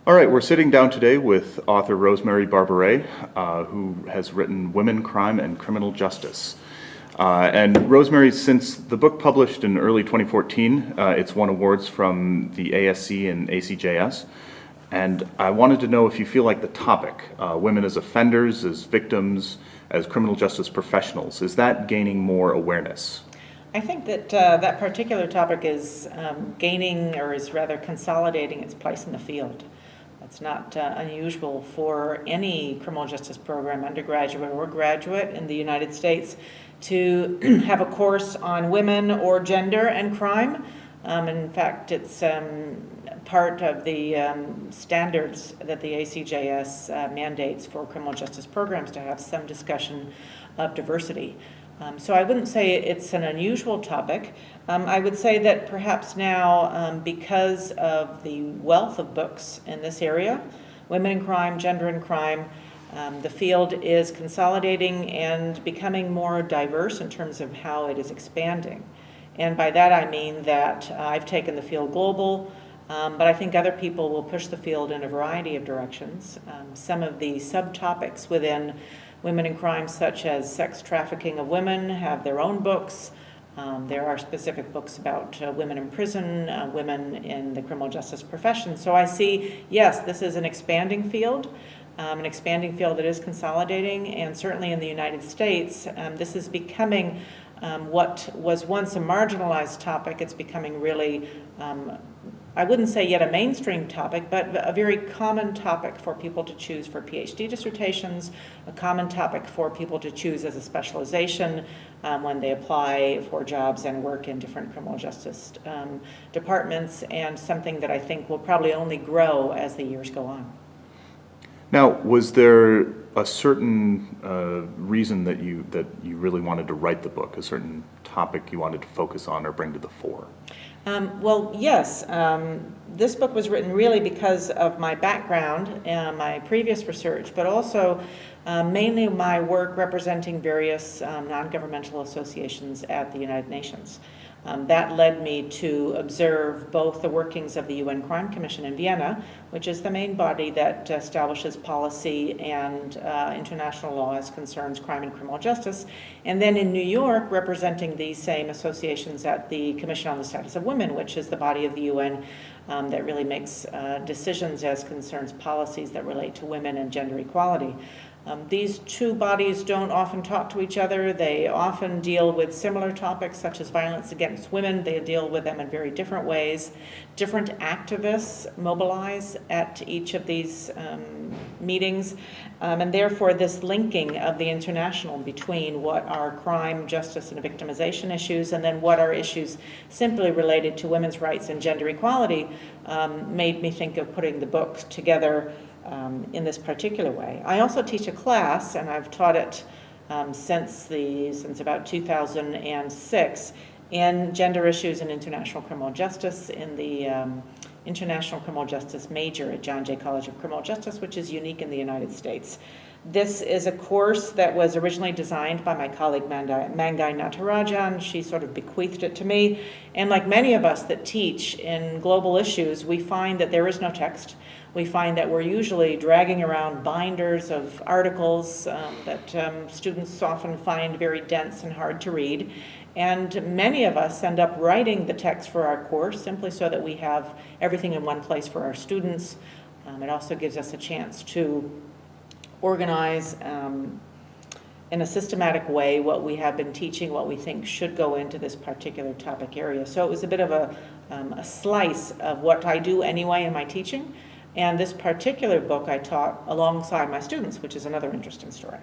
All right, we're sitting down today with author Rosemary Barberet, who has written Women, Crime, and Criminal Justice. And Rosemary, since the book published in early 2014, it's won awards from the ASC and ACJS. And I wanted to know if you feel like the topic, women as offenders, as victims, as criminal justice professionals, is that gaining more awareness? I think that that particular topic is gaining, or is rather consolidating its place in the field. It's not unusual for any criminal justice program, undergraduate or graduate in the United States, to have a course on women or gender and crime. In fact, it's part of the standards that the ACJS mandates for criminal justice programs to have some discussion of diversity. So I wouldn't say it's an unusual topic. I would say that perhaps now, because of the wealth of books in this area, women in crime, gender in crime, the field is consolidating and becoming more diverse in terms of how it is expanding. And by that I mean that I've taken the field global, but I think other people will push the field in a variety of directions. Some of the subtopics within women in crime, such as sex trafficking of women, have their own books. There are specific books about women in prison, women in the criminal justice profession. So I see, yes, this is an expanding field that is consolidating, and certainly in the United States, this is becoming what was once a marginalized topic. It's becoming really, I wouldn't say yet a mainstream topic, but a very common topic for people to choose for PhD dissertations, a common topic for people to choose as a specialization when they apply for jobs and work in different criminal justice departments, and something that I think will probably only grow as the years go on. Now, was there a certain reason that you really wanted to write the book, a certain topic you wanted to focus on or bring to the fore? Well, yes. This book was written really because of my background and my previous research, but also mainly my work representing various non-governmental associations at the United Nations. That led me to observe both the workings of the UN Crime Commission in Vienna, which is the main body that establishes policy and international law as concerns crime and criminal justice, and then in New York, representing these same associations at the Commission on the Status of Women, which is the body of the UN that really makes decisions as concerns policies that relate to women and gender equality. These two bodies don't often talk to each other. They often deal with similar topics such as violence against women. They deal with them in very different ways. Different activists mobilize at each of these meetings, and therefore this linking of the international between what are crime, justice, and victimization issues, and then what are issues simply related to women's rights and gender equality made me think of putting the book together in this particular way. I also teach a class, and I've taught it since about 2006, in gender issues and international criminal justice in the International Criminal Justice major at John Jay College of Criminal Justice, which is unique in the United States. This is a course that was originally designed by my colleague Mangai Natarajan. She sort of bequeathed it to me. And like many of us that teach in global issues, we find that there is no text. We find that we're usually dragging around binders of articles that students often find very dense and hard to read. And many of us end up writing the text for our course simply so that we have everything in one place for our students. It also gives us a chance to organize in a systematic way what we have been teaching, what we think should go into this particular topic area. So it was a bit of a slice of what I do anyway in my teaching. And this particular book I taught alongside my students, which is another interesting story.